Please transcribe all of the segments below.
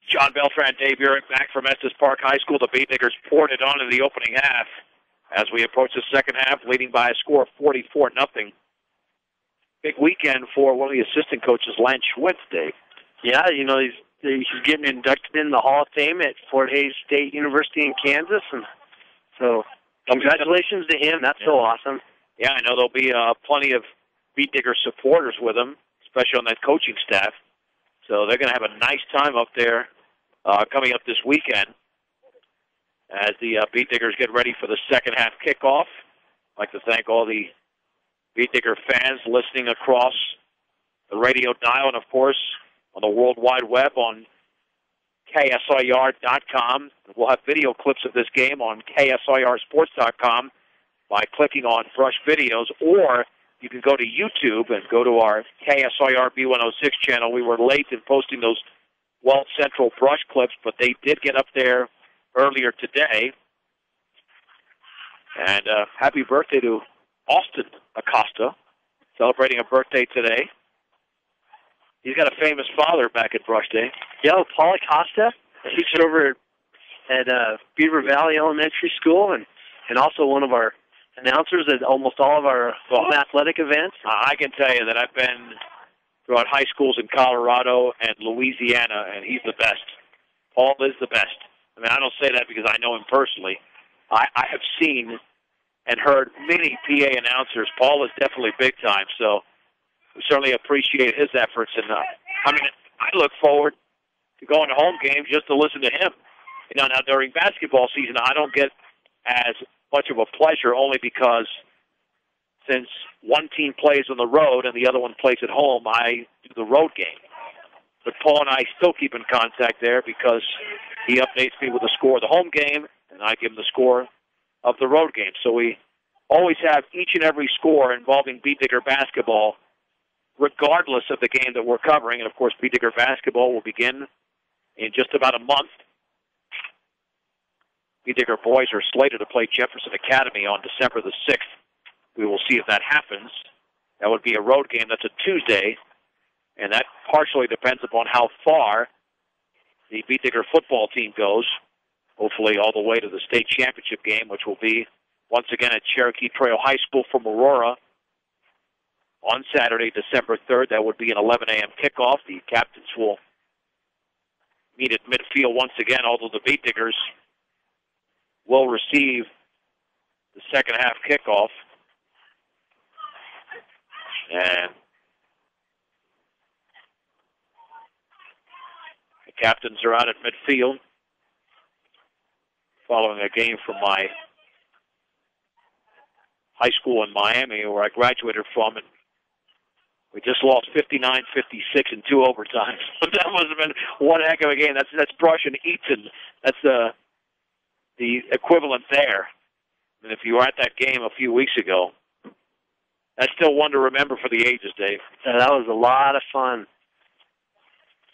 John Beltran, Dave Urick back from Estes Park High School. The Beat Diggers poured it on in the opening half. As we approach the second half, leading by a score of 44-0. Big weekend for one of the assistant coaches, Lance Schwitz, Dave. Yeah, you know, he's getting inducted in the Hall of Fame at Fort Hays State University in Kansas, and so congratulations to him. That's so awesome. Yeah, I know there'll be plenty of Beat Digger supporters with him, especially on that coaching staff. So they're going to have a nice time up there coming up this weekend as the Beat Diggers get ready for the second half kickoff. I'd like to thank all the Beat Digger fans listening across the radio dial and, of course, on the World Wide Web on KSIR.com. We'll have video clips of this game on KSIRsports.com by clicking on Brush Videos, or you can go to YouTube and go to our KSIR B106 channel. We were late in posting those Walt Central Brush clips, but they did get up there earlier today. And happy birthday to Austin Acosta, celebrating a birthday today. He's got a famous father back at Brush Day. Yeah, Paul Acosta teaches over at Beaver Valley Elementary School, and also one of our announcers at almost all of our athletic events. I can tell you that I've been throughout high schools in Colorado and Louisiana, and he's the best. Paul is the best. I mean, I don't say that because I know him personally. I have seen and heard many PA announcers. Paul is definitely big time, so we certainly appreciate his efforts. And I mean, I look forward to going to home games just to listen to him. You know, now during basketball season, I don't get as much of a pleasure only because since one team plays on the road and the other one plays at home, I do the road game. But Paul and I still keep in contact there because he updates me with the score of the home game, and I give him the score of the road game. So we always have each and every score involving Beat Digger basketball, regardless of the game that we're covering. And, of course, Beat Digger basketball will begin in just about a month. Beat Digger boys are slated to play Jefferson Academy on December the 6th. We will see if that happens. That would be a road game. That's a Tuesday, and that partially depends upon how far the Beat Digger football team goes, hopefully all the way to the state championship game, which will be once again at Cherokee Trail High School from Aurora on Saturday, December 3rd. That would be an 11 a.m. kickoff. The captains will meet at midfield once again, although the Beat Diggers will receive the second half kickoff. And the captains are out at midfield following a game from my high school in Miami where I graduated from, and we just lost 59-56 in 2 overtimes. That must have been one heck of a game. That's Brush and Eaton. That's the equivalent there. And if you were at that game a few weeks ago, that's still one to remember for the ages, Dave. Yeah, that was a lot of fun.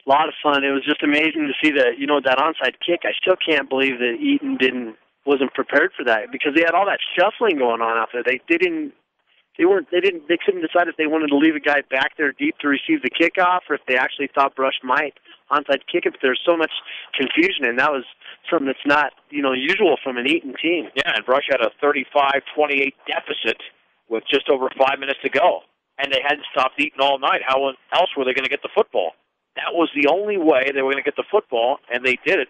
A lot of fun. It was just amazing to see that, that onside kick. I still can't believe that Eaton wasn't prepared for that because they had all that shuffling going on out there. They couldn't decide if they wanted to leave a guy back there deep to receive the kickoff or if they actually thought Brush might onside kick it. But there's so much confusion, and that was something that's not, usual from an Eaton team. Yeah, and Brush had a 35-28 deficit with just over 5 minutes to go. And they hadn't stopped Eaton all night. How else were they going to get the football? That was the only way they were going to get the football, and they did it,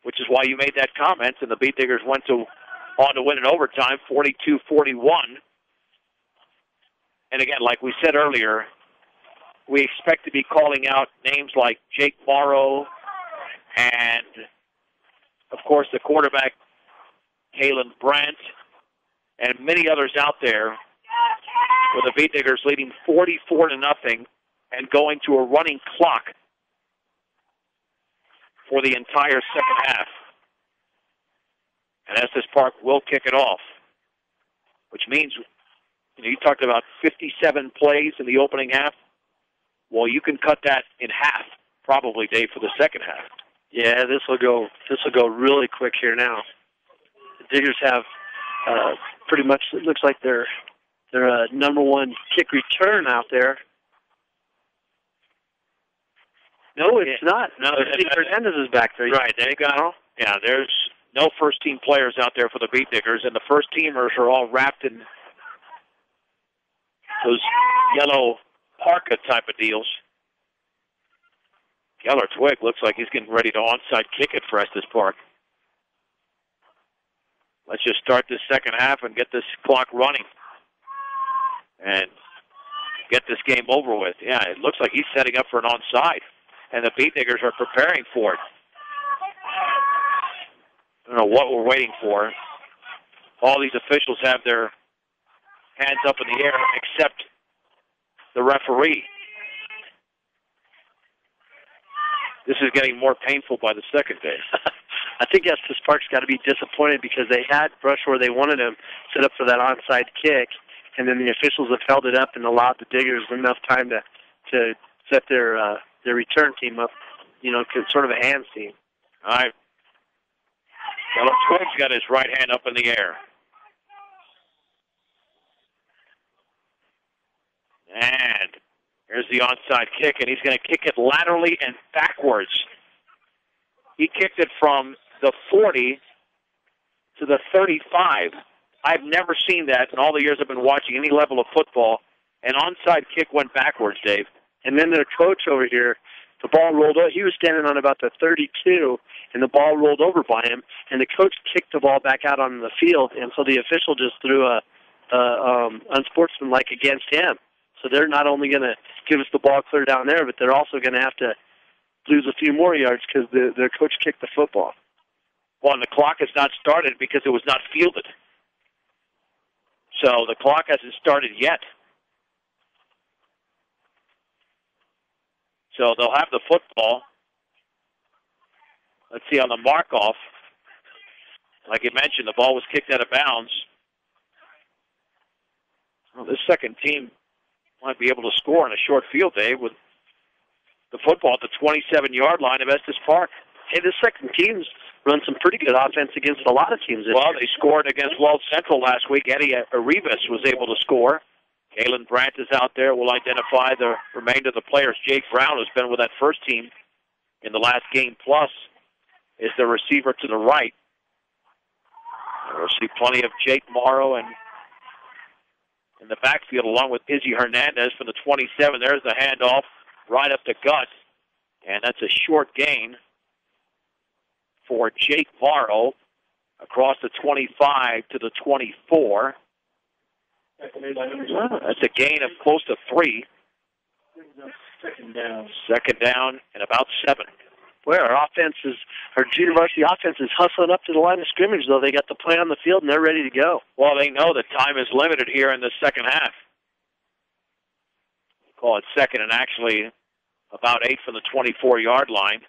which is why you made that comment, and the Beat Diggers went on to win in overtime, 42-41. And again, like we said earlier, we expect to be calling out names like Jake Morrow and, of course, the quarterback, Kalen Brandt, and many others out there with the Beat Diggers leading 44-0 and going to a running clock for the entire second half. And Estes Park will kick it off, which means, you talked about 57 plays in the opening half. Well, you can cut that in half, probably, Dave, for the second half. Yeah, this will go really quick here now. The Diggers have pretty much, it looks like their number one kick return out there. No, it's not. No, Steve Hernandez is back there. Right, there you go. Yeah, there's no first-team players out there for the Beat Diggers, and the first-teamers are all wrapped in those yellow parka type of deals. Geller Twig looks like he's getting ready to onside kick it for Estes Park. Let's just start this second half and get this clock running and get this game over with. Yeah, it looks like he's setting up for an onside, and the Beat Diggers are preparing for it. I don't know what we're waiting for. All these officials have their hands up in the air except the referee. This is getting more painful by the second, Dave. I think Estes Park's got to be disappointed because they had Brush where they wanted him set up for that onside kick, and then the officials have held it up and allowed the Diggers enough time to set their return team up, sort of a hands team. All right. Well, Twig's got his right hand up in the air. And here's the onside kick, and he's going to kick it laterally and backwards. He kicked it from the 40 to the 35. I've never seen that in all the years I've been watching any level of football. An onside kick went backwards, Dave. And then their coach over here, the ball rolled over. He was standing on about the 32, and the ball rolled over by him, and the coach kicked the ball back out on the field, and so the official just threw a unsportsmanlike against him. So they're not only going to give us the ball clear down there, but they're also going to have to lose a few more yards because their coach kicked the football. Well, and the clock has not started because it was not fielded. So the clock hasn't started yet. So they'll have the football. Let's see on the mark-off. Like you mentioned, the ball was kicked out of bounds. Well, this second team might be able to score in a short field, Dave, with the football at the 27-yard line of Estes Park. Hey, this second team's run some pretty good offense against a lot of teams. Well, they scored against Weld Central last week. Eddie Arribas was able to score. Kalen Brandt is out there. We'll identify the remainder of the players. Jake Brown, who's been with that first team in the last game plus, is the receiver to the right. We'll see plenty of Jake Morrow and in the backfield along with Izzy Hernandez from the 27. There's the handoff right up the gut. And that's a short gain for Jake Morrow across the 25 to the 24. That's a gain of close to 3. Second down and about 7. Well, our junior varsity offense is hustling up to the line of scrimmage, though. They got the play on the field, and they're ready to go. Well, they know that time is limited here in the second half. Call it second and actually about 8 from the 24-yard line.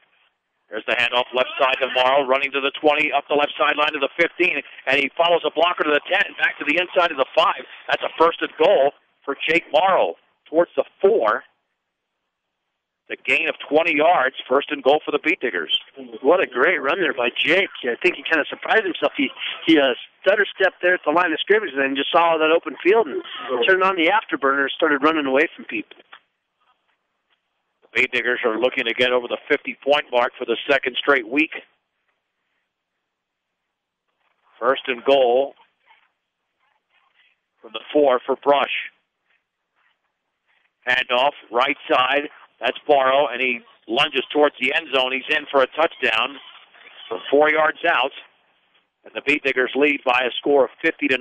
There's the handoff left side to Morrow, running to the 20, up the left sideline to the 15, and he follows a blocker to the 10, back to the inside of the 5. That's a first and goal for Jake Morrow towards the 4. The gain of 20 yards, first and goal for the Beat Diggers. What a great run there by Jake. I think he kind of surprised himself. He stutter stepped there at the line of scrimmage and then just saw that open field and turned on the afterburner and started running away from people. The Beat Diggers are looking to get over the 50-point mark for the second straight week. First and goal from the 4 for Brush. Handoff, right side. That's Morrow, and he lunges towards the end zone. He's in for a touchdown from 4 yards out. And the Beat Diggers lead by a score of 50-0.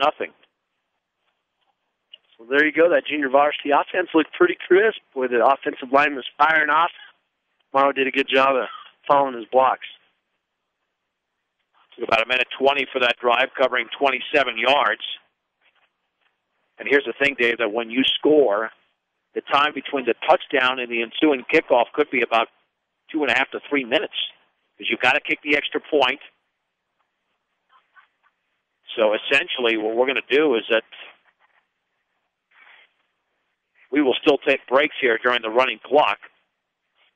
So there you go. That junior varsity offense looked pretty crisp with the offensive line was firing off. Morrow did a good job of following his blocks. Took about 1:20 for that drive, covering 27 yards. And here's the thing, Dave, that when you score, the time between the touchdown and the ensuing kickoff could be about 2.5 to 3 minutes because you've got to kick the extra point. So essentially what we're going to do is that we will still take breaks here during the running clock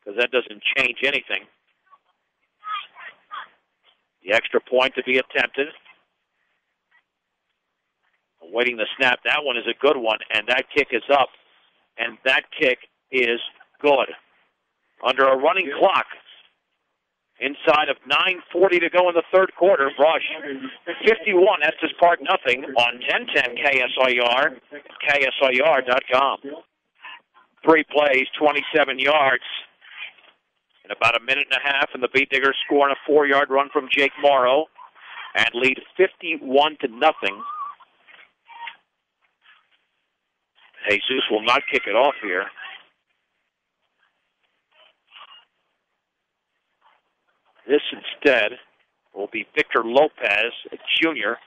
because that doesn't change anything. The extra point to be attempted. Awaiting the snap. That one is a good one, and that kick is up. And that kick is good. under a running clock. Inside of 9:40 to go in the third quarter. Brush 51, Estes Park nothing on 1010 KSIR, KSIR.com. 3 plays, 27 yards. In about a minute and a half, and the Beat Diggers score on a 4-yard run from Jake Morrow and lead 51-0. Jesus will not kick it off here. This instead will be Victor Lopez, a junior.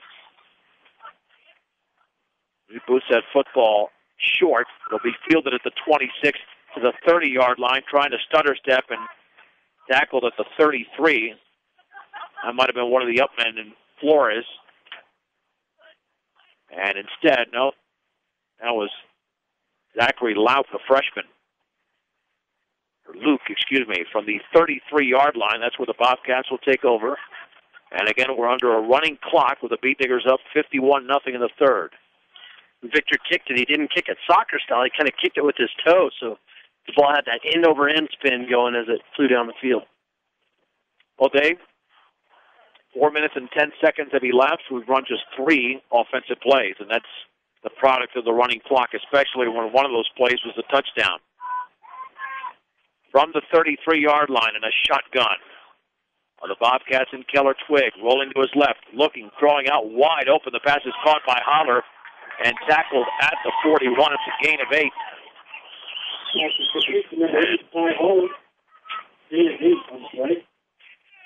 He boots that football short. It'll be fielded at the 26 to the 30-yard line, trying to stutter step and tackled at the 33. That might have been one of the up men in Flores. And instead, no, that was Zachary Lauk, the freshman. Or Luke, excuse me, from the 33-yard line. That's where the Bobcats will take over. And again, we're under a running clock with the Beat Diggers up 51-0 in the third. Victor kicked it. He didn't kick it soccer style. He kind of kicked it with his toe, so the ball had that end-over-end spin going as it flew down the field. Well, Dave, 4 minutes and 10 seconds have elapsed. We've run just 3 offensive plays, and that's the product of the running clock, especially when one of those plays was a touchdown. From the 33-yard line in a shotgun are the Bobcats and Keller Twigg, rolling to his left, looking, throwing out wide open. The pass is caught by Holler and tackled at the 41. It's a gain of 8.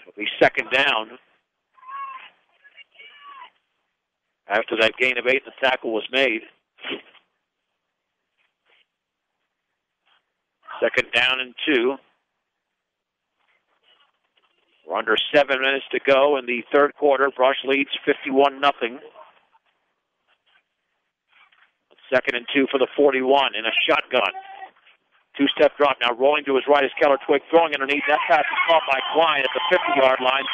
It'll be second down. After that gain of 8, the tackle was made. Second down and 2. We're under 7 minutes to go in the third quarter. Brush leads 51-0. Second and 2 for the 41 in a shotgun. 2-step drop now, rolling to his right is Keller Twigg, throwing underneath. That pass is caught by Klein at the 50-yard line.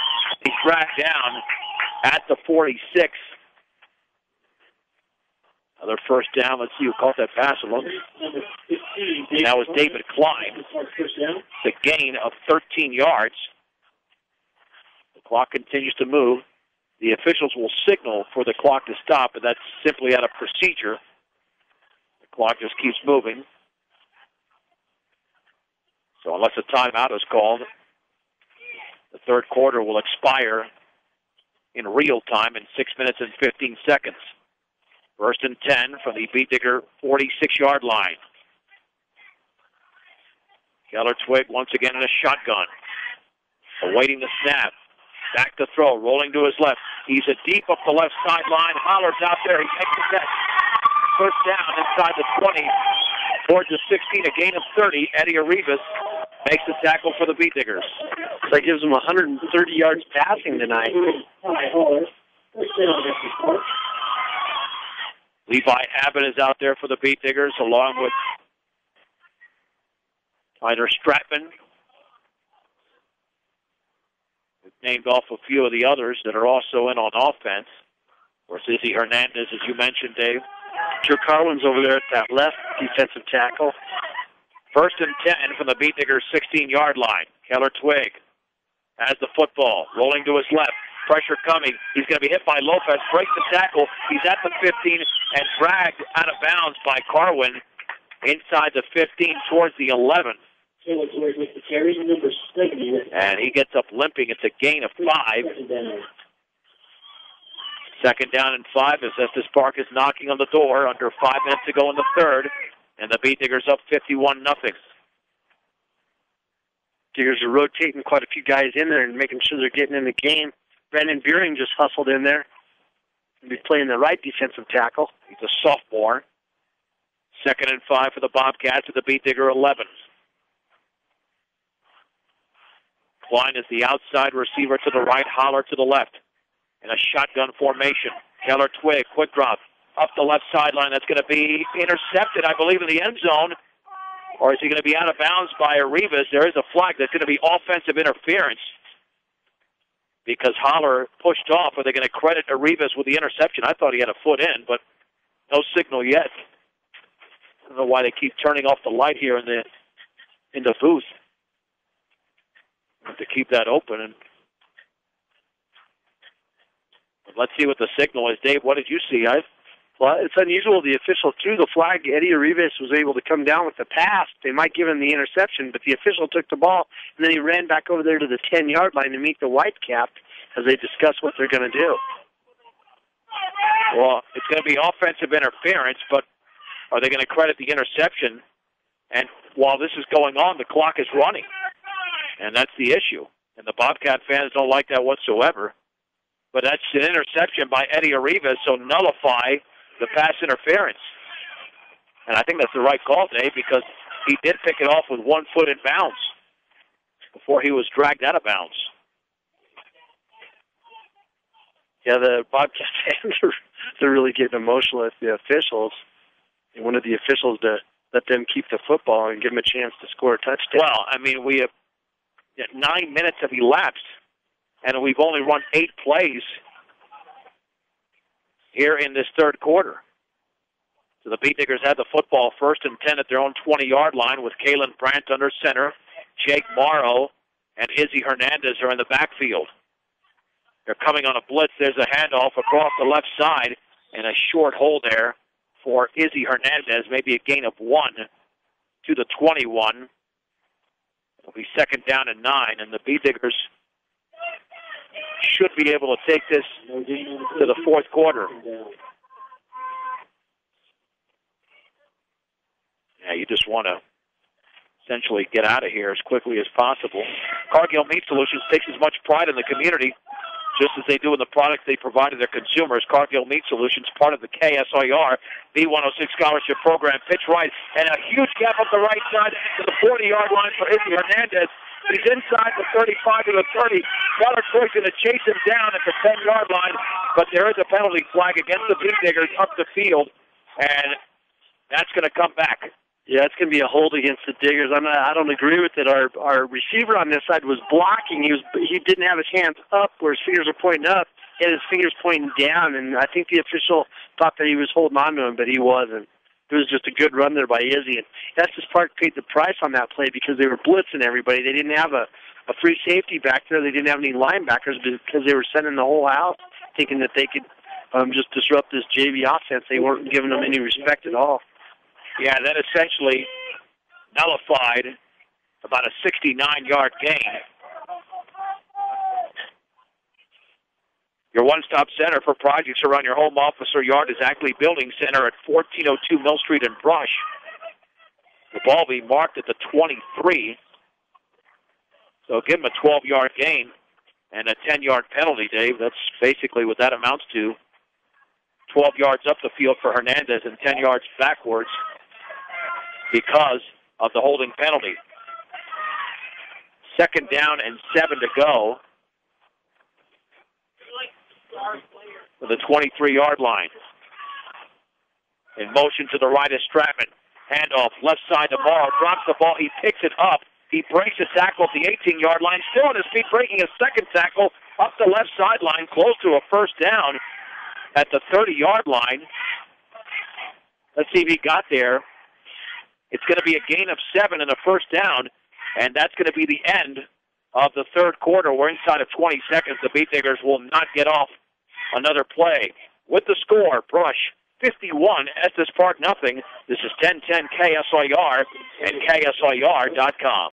He's dragged down at the 46. Another first down. Let's see who caught that pass. That was David Klein. The gain of 13 yards. The clock continues to move. The officials will signal for the clock to stop, but that's simply out of procedure. The clock just keeps moving. So unless a timeout is called, the third quarter will expire in real time in 6 minutes and 15 seconds. First and 10 from the Beat Digger 46-yard line. Keller Twigg once again in a shotgun. Awaiting the snap. Back to throw, rolling to his left. He's a deep up the left sideline. Holler's out there. He makes the catch. First down inside the 20. Towards the 16, a gain of 30. Eddie Arribas makes the tackle for the Beat Diggers. That gives him 130 yards passing tonight. Levi Abbott is out there for the Beat Diggers, along with Tyler Stratman. We've named off a few of the others that are also in on offense. Of course, Izzy Hernandez, as you mentioned, Dave. Drew Carlin's over there at that left defensive tackle. First and 10 from the Beat Diggers' 16-yard line. Keller Twigg has the football, rolling to his left. Pressure coming. He's going to be hit by Lopez. Breaks the tackle. He's at the 15 and dragged out of bounds by Carwin inside the 15 towards the 11. And he gets up limping. It's a gain of 5. Second down and 5 as Estes Park is knocking on the door. Under 5 minutes to go in the third. And the Beat Diggers up 51-0. Diggers are rotating quite a few guys in there and making sure they're getting in the game. Brandon Beering just hustled in there. He'll be playing the right defensive tackle. He's a sophomore. Second and 5 for the Bobcats at the Beat Digger 11. Klein is the outside receiver to the right, Holler to the left. In a shotgun formation. Keller Twigg, quick drop. Up the left sideline. That's going to be intercepted, I believe, in the end zone. Or is he going to be out of bounds by Arribas? There is a flag. That's going to be offensive interference. Because Holler pushed off. Are they going to credit Arribas with the interception? I thought he had a foot in, but no signal yet. I don't know why they keep turning off the light here in the booth. to keep that open. And let's see what the signal is. Dave, what did you see? Well, it's unusual. The official threw the flag. Eddie Arribas was able to come down with the pass. They might give him the interception, but the official took the ball, and then he ran back over there to the 10-yard line to meet the Whitecap as they discuss what they're going to do. Well, it's going to be offensive interference, but are they going to credit the interception? And while this is going on, the clock is running, and that's the issue. And the Bobcat fans don't like that whatsoever. But that's an interception by Eddie Arribas, so nullify the pass interference. And I think that's the right call, Dave, because he did pick it off with 1 foot in bounds before he was dragged out of bounds. Yeah, the Bobcat fans they're really getting emotional at the officials. They wanted the officials to let them keep the football and give them a chance to score a touchdown. Well, I mean, we have 9 minutes have elapsed, and we've only run 8 plays here in this third quarter. So the Beat Diggers had the football 1st and 10 at their own 20-yard line with Kalen Brandt under center. Jake Morrow and Izzy Hernandez are in the backfield. They're coming on a blitz. There's a handoff across the left side and a short hold there for Izzy Hernandez, maybe a gain of 1 to the 21. It'll be 2nd down and 9, and the Beat Diggers should be able to take this to the fourth quarter. Yeah, you just want to essentially get out of here as quickly as possible. Cargill Meat Solutions takes as much pride in the community just as they do in the products they provide to their consumers. Cargill Meat Solutions, part of the KSIR B106 scholarship program. Pitch right, and a huge gap up the right side to the 40-yard line for Izzy Hernandez. He's inside the 35 to the 30. Butler Troy's going to chase him down at the 10-yard line, but there is a penalty flag against the Beat Diggers up the field, and that's going to come back. Yeah, it's going to be a hold against the Diggers. I don't agree with it. Our receiver on this side was blocking. He didn't have his hands up where his fingers were pointing up. He had his fingers pointing down, and I think the official thought that he was holding on to him, but he wasn't. It was just a good run there by Izzy. And Estes Park paid the price on that play because they were blitzing everybody. They didn't have a free safety back there. They didn't have any linebackers because they were sending the whole house, thinking that they could just disrupt this JV offense. They weren't giving them any respect at all. Yeah, that essentially nullified about a 69-yard gain. Your one-stop center for projects around your home, office, or yard is Ackley Building Center at 1402 Mill Street in Brush. The ball being marked at the 23. So give him a 12-yard gain and a 10-yard penalty, Dave. That's basically what that amounts to. 12 yards up the field for Hernandez and 10 yards backwards because of the holding penalty. 2nd down and 7 to go for the 23-yard line. In motion to the right is Stratman. Handoff, left side to Morrow. Drops the ball. He picks it up. He breaks a tackle at the 18-yard line. Still on his feet, breaking a 2nd tackle up the left sideline, close to a 1st down at the 30-yard line. Let's see if he got there. It's going to be a gain of 7 and a 1st down, and that's going to be the end of the third quarter. We're inside of 20 seconds. The Beat Diggers will not get off another play. With the score, Brush 51, Estes Park nothing. This is 1010 KSIR and KSIR.com.